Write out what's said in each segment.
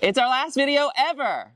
It's our last video ever.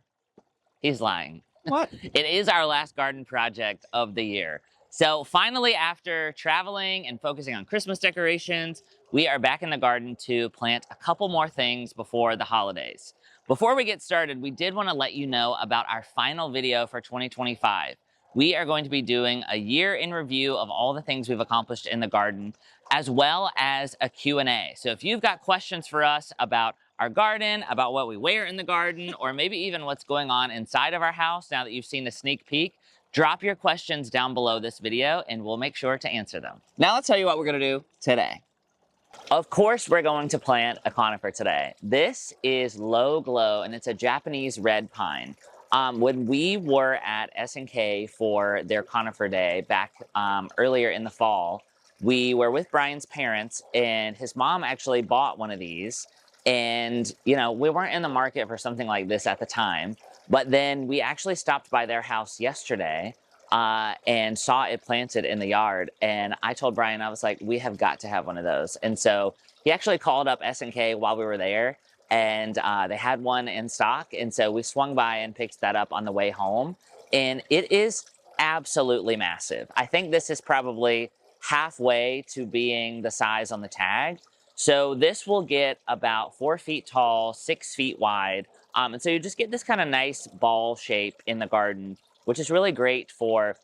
He's lying. What? It is our last garden project of the year. So finally, after traveling and focusing on Christmas decorations, we are back in the garden to plant a couple more things before the holidays. Before we get started, we did want to let you know about our final video for 2025. We are going to be doing a year in review of all the things we've accomplished in the garden, as well as a Q&A. So if you've got questions for us about our garden, about what we wear in the garden, or maybe even what's going on inside of our house now that you've seen a sneak peek, drop your questions down below this video and we'll make sure to answer them. Now let's tell you what we're gonna do today. Of course, we're going to plant a conifer today. This is Low Glow, and it's a Japanese red pine. When we were at S&K for their conifer day back earlier in the fall, we were with Brian's parents, and his mom actually bought one of these. And, you know, we weren't in the market for something like this at the time, but then we actually stopped by their house yesterday and saw it planted in the yard. And I told Brian, I was like, we have got to have one of those. And so he actually called up S&K while we were there, and they had one in stock. And so we swung by and picked that up on the way home. And it is absolutely massive. I think this is probably halfway to being the size on the tag. So this will get about 4 feet tall, 6 feet wide. And so you just get this kind of nice ball shape in the garden, which is really great for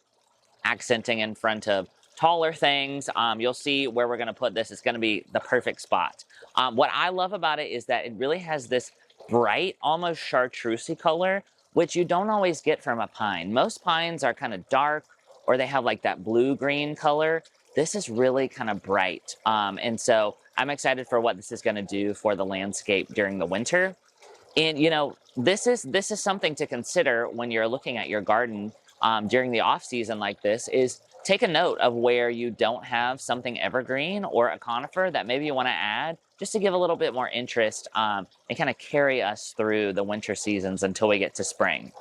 accenting in front of taller things. You'll see where we're gonna put this. It's gonna be the perfect spot. What I love about it is that it really has this bright, almost chartreusey color, which you don't always get from a pine. Most pines are kind of dark, or they have like that blue-green color. This is really kind of bright. And so I'm excited for what this is gonna do for the landscape during the winter. And you know, this is something to consider when you're looking at your garden during the off season like this, is take a note of where you don't have something evergreen or a conifer that maybe you wanna add, just to give a little bit more interest and kind of carry us through the winter seasons until we get to spring.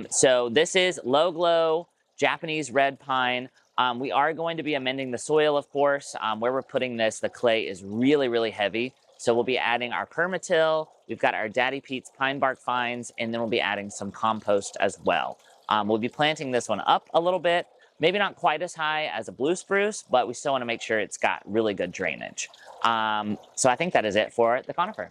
So this is Low Glow Japanese red pine. We are going to be amending the soil, of course. Where we're putting this, the clay is really, really heavy. So we'll be adding our permatil, we've got our Daddy Pete's pine bark fines, and then we'll be adding some compost as well. We'll be planting this one up a little bit, maybe not quite as high as a blue spruce, but we still want to make sure it's got really good drainage. So I think that is it for the conifer.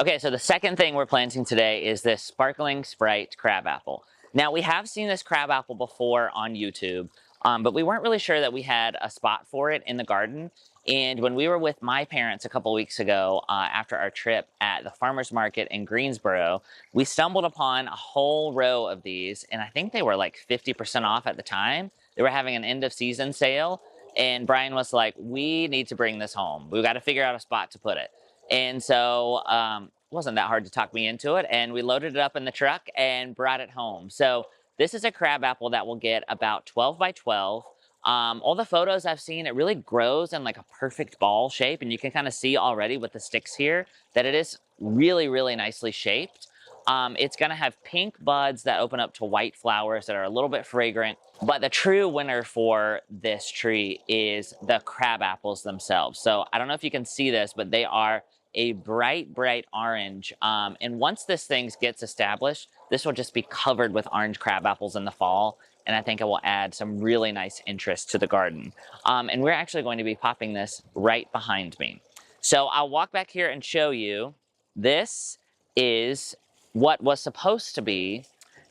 Okay, so the second thing we're planting today is this Sparkling Sprite crabapple. Now, we have seen this crabapple before on YouTube, but we weren't really sure that we had a spot for it in the garden. And when we were with my parents a couple weeks ago, after our trip at the farmer's market in Greensboro, we stumbled upon a whole row of these, and I think they were like 50% off at the time. They were having an end of season sale, and Brian was like, we need to bring this home. We've got to figure out a spot to put it. And so it wasn't that hard to talk me into it, and we loaded it up in the truck and brought it home. So this is a crabapple that will get about 12 by 12. All the photos I've seen, it really grows in like a perfect ball shape, and you can kind of see already with the sticks here that it is really, really nicely shaped. It's gonna have pink buds that open up to white flowers that are a little bit fragrant, but the true winner for this tree is the crab apples themselves. So I don't know if you can see this, but they are a bright, bright orange. And once this thing gets established, this will just be covered with orange crab apples in the fall. And I think it will add some really nice interest to the garden. And we're actually going to be popping this right behind me. So I'll walk back here and show you. This is what was supposed to be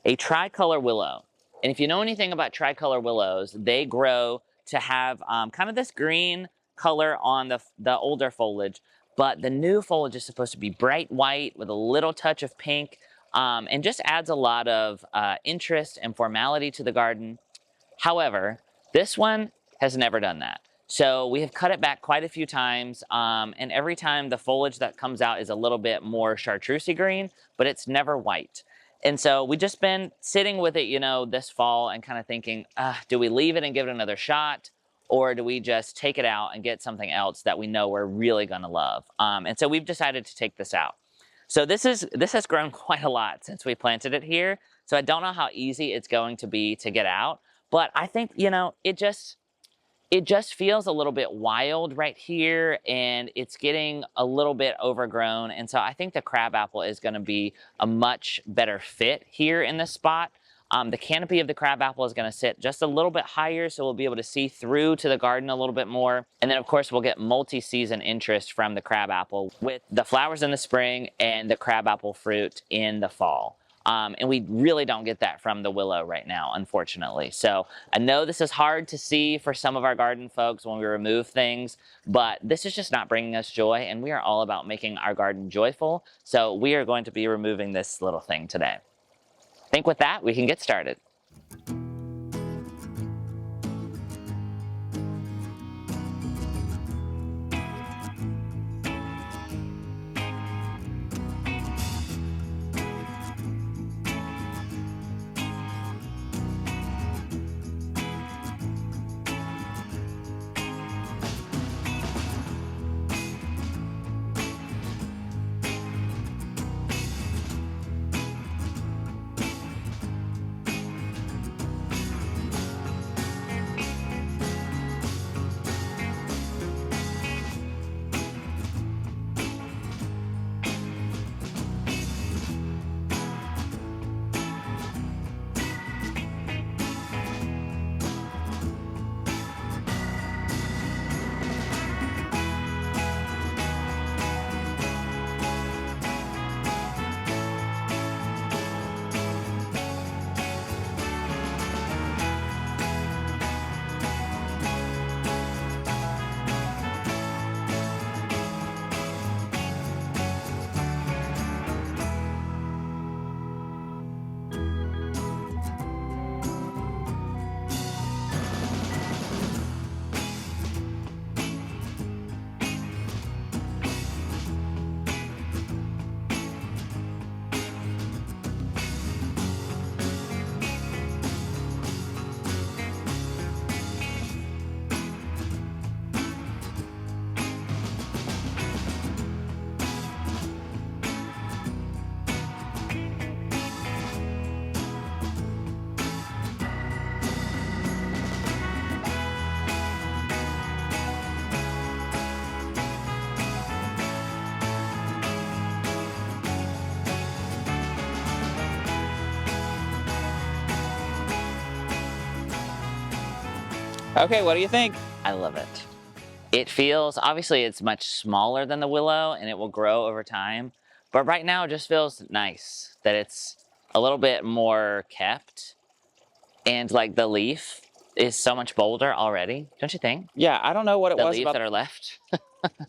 a tricolor willow. And if you know anything about tricolor willows, they grow to have kind of this green color on the older foliage, but the new foliage is supposed to be bright white with a little touch of pink, and just adds a lot of interest and formality to the garden. However, this one has never done that. So we have cut it back quite a few times, and every time the foliage that comes out is a little bit more chartreusey green, but it's never white. And so we've just been sitting with it, you know, this fall and kind of thinking, do we leave it and give it another shot? Or do we just take it out and get something else that we know we're really gonna love? And so we've decided to take this out. So this has grown quite a lot since we planted it here. So I don't know how easy it's going to be to get out, but I think, you know, it just feels a little bit wild right here, and it's getting a little bit overgrown. And so I think the crabapple is going to be a much better fit here in this spot. The canopy of the crabapple is going to sit just a little bit higher, so we'll be able to see through to the garden a little bit more. And then, of course, we'll get multi-season interest from the crabapple with the flowers in the spring and the crabapple fruit in the fall. And we really don't get that from the willow right now, unfortunately. So I know this is hard to see for some of our garden folks when we remove things, but this is just not bringing us joy, and we are all about making our garden joyful. So we are going to be removing this little thing today. I think with that, we can get started. Okay, what do you think? I love it. It feels, obviously it's much smaller than the willow and it will grow over time, but right now it just feels nice that it's a little bit more kept, and like the leaf is so much bolder already, don't you think? Yeah, I don't know what it The was leaves about that are left.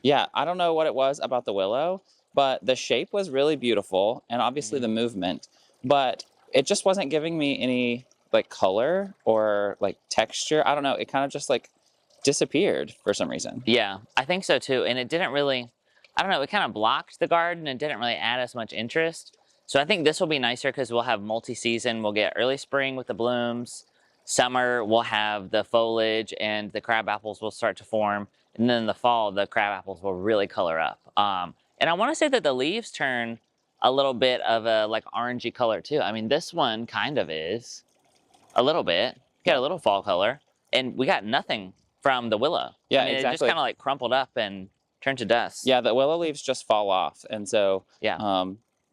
Yeah, I don't know what it was about the willow, but the shape was really beautiful and obviously the movement, but it just wasn't giving me any like color or like texture. I don't know, it kind of just like disappeared for some reason. Yeah, I think so too. And it didn't really, I don't know, it kind of blocked the garden and didn't really add as much interest. So I think this will be nicer because we'll have multi-season. We'll get early spring with the blooms. Summer, we'll have the foliage and the crab apples will start to form. And then in the fall, the crab apples will really color up. And I want to say that the leaves turn a little bit of a like orangey color too. I mean, this one kind of is a little bit. Got a little fall color. And we got nothing from the willow. Yeah, I mean, exactly. It just kind of like crumpled up and turned to dust. Yeah, the willow leaves just fall off. And so, Yeah.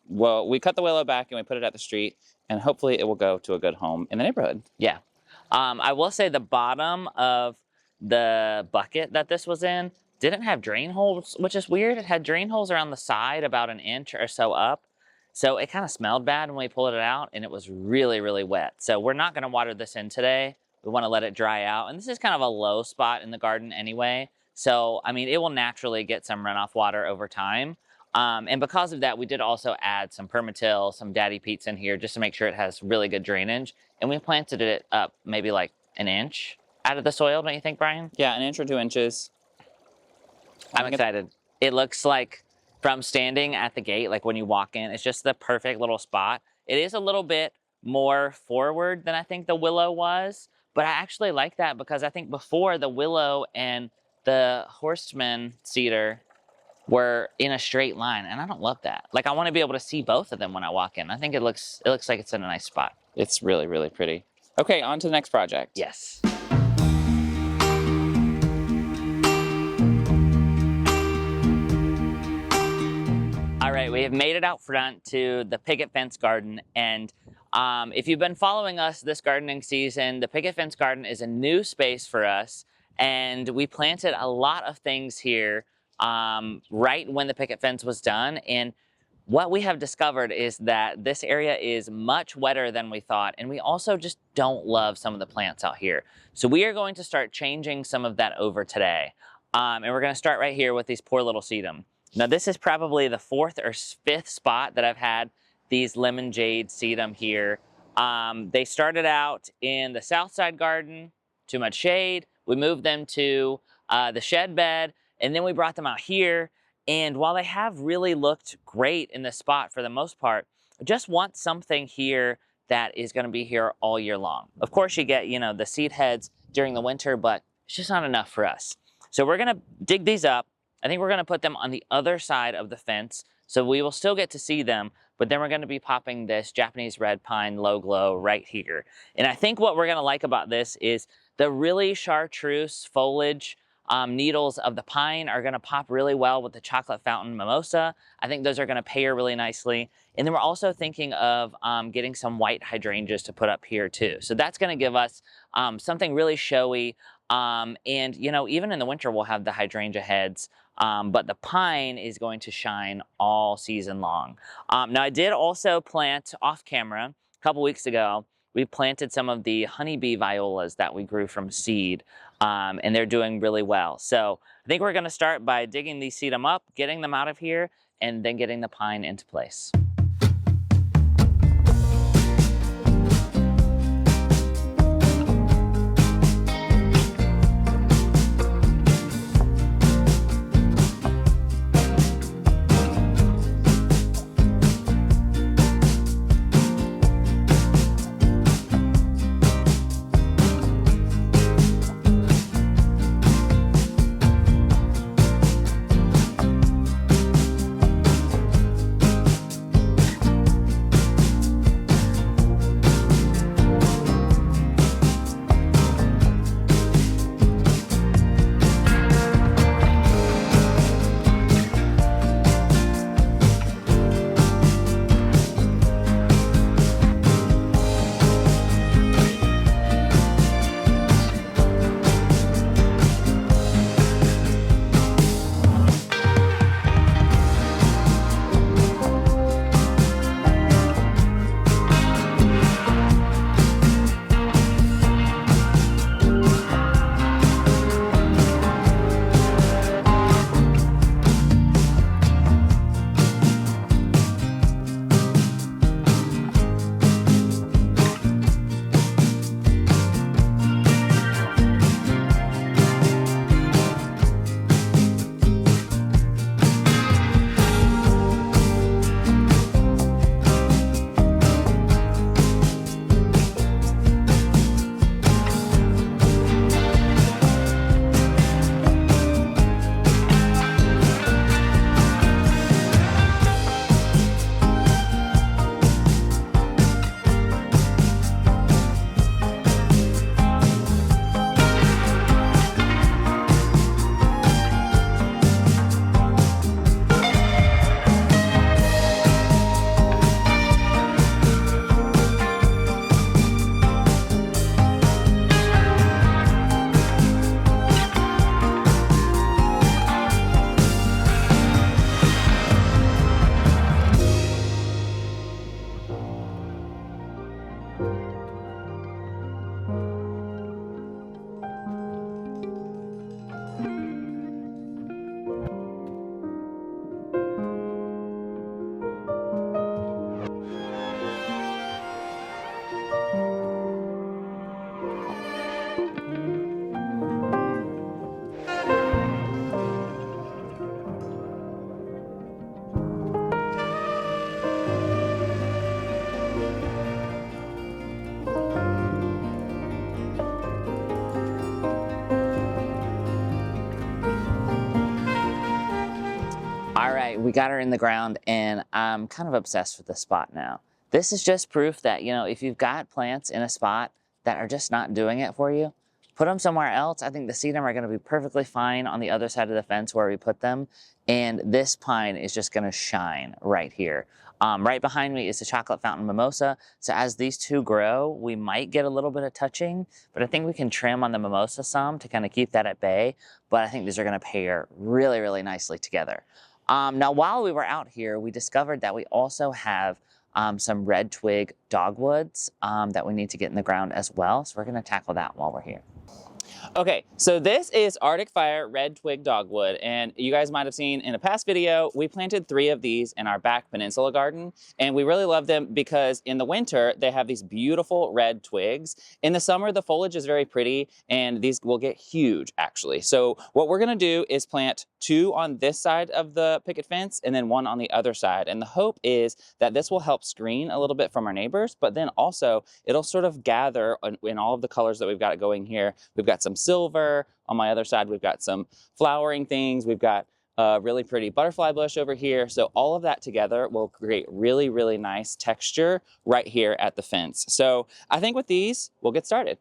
well, we cut the willow back and we put it at the street, and hopefully it will go to a good home in the neighborhood. Yeah. I will say the bottom of the bucket that this was in didn't have drain holes, which is weird. It had drain holes around the side about an inch or so up. So it kind of smelled bad when we pulled it out, and it was really, really wet. So we're not going to water this in today. We want to let it dry out. And this is kind of a low spot in the garden anyway. So, I mean, it will naturally get some runoff water over time. And because of that, we did also add some permatil, some daddy peats in here just to make sure it has really good drainage. And we planted it up maybe like an inch out of the soil, don't you think, Brian? Yeah, an inch or 2 inches. I'm excited. It looks like from standing at the gate, like when you walk in, it's just the perfect little spot. It is a little bit more forward than I think the willow was, but I actually like that because I think before the willow and the horseman cedar were in a straight line, and I don't love that. Like, I want to be able to see both of them when I walk in. I think it looks like it's in a nice spot. It's really, really pretty. Okay, on to the next project. Yes. we have made it out front to the Picket fence garden, and if you've been following us this gardening season, the Picket fence garden is a new space for us, and we planted a lot of things here right when the picket fence was done. And what we have discovered is that this area is much wetter than we thought, and we also just don't love some of the plants out here. So we are going to start changing some of that over today. And we're going to start right here with these poor little sedum. Now this is probably the 4th or 5th spot that I've had these lemon jade sedum here. They started out in the south side garden, too much shade. We moved them to the shed bed, and then we brought them out here. And while they have really looked great in this spot for the most part, I just want something here that is going to be here all year long. Of course, you get, you know, the seed heads during the winter, but it's just not enough for us. So we're going to dig these up. I think we're going to put them on the other side of the fence, so we will still get to see them, but then we're going to be popping this Japanese red pine low glow right here. And I think what we're going to like about this is the really chartreuse foliage needles of the pine are going to pop really well with the chocolate fountain mimosa. I think those are going to pair really nicely. And then we're also thinking of getting some white hydrangeas to put up here too. So that's going to give us something really showy. And, you know, even in the winter, we'll have the hydrangea heads. But the pine is going to shine all season long. Now, I did also plant off camera a couple weeks ago. We planted some of the honeybee violas that we grew from seed, and they're doing really well. So I think we're going to start by digging these sedum up, getting them out of here, and then getting the pine into place. All right, we got her in the ground, and I'm kind of obsessed with this spot now. This is just proof that, you know, if you've got plants in a spot that are just not doing it for you, put them somewhere else. I think the sedum are gonna be perfectly fine on the other side of the fence where we put them. And this pine is just gonna shine right here. Right behind me is the chocolate fountain mimosa. So as these two grow, we might get a little bit of touching, but I think we can trim on the mimosa some to kind of keep that at bay. But I think these are gonna pair really, really nicely together. Now, while we were out here, we discovered that we also have some red twig dogwoods that we need to get in the ground as well. So we're gonna tackle that while we're here. Okay, so this is Arctic Fire Red Twig Dogwood, and you guys might have seen in a past video, we planted 3 of these in our back peninsula garden, and we really love them because in the winter, they have these beautiful red twigs. In the summer, the foliage is very pretty, and these will get huge, actually. So what we're gonna do is plant 2 on this side of the picket fence, and then 1 on the other side, and the hope is that this will help screen a little bit from our neighbors, but then also, it'll sort of gather in all of the colors that we've got going here. We've got some silver. On my other side, we've got some flowering things. We've got a really pretty butterfly bush over here. So all of that together will create really, really nice texture right here at the fence. So I think with these, we'll get started.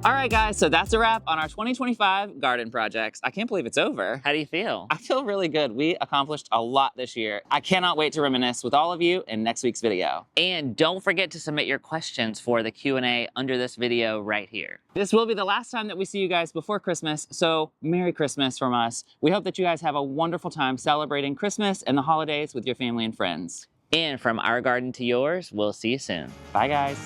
All right, guys, so that's a wrap on our 2025 garden projects. I can't believe it's over. How do you feel? I feel really good. We accomplished a lot this year. I cannot wait to reminisce with all of you in next week's video. And don't forget to submit your questions for the Q&A under this video right here. This will be the last time that we see you guys before Christmas, so Merry Christmas from us. We hope that you guys have a wonderful time celebrating Christmas and the holidays with your family and friends. And from our garden to yours, we'll see you soon. Bye, guys.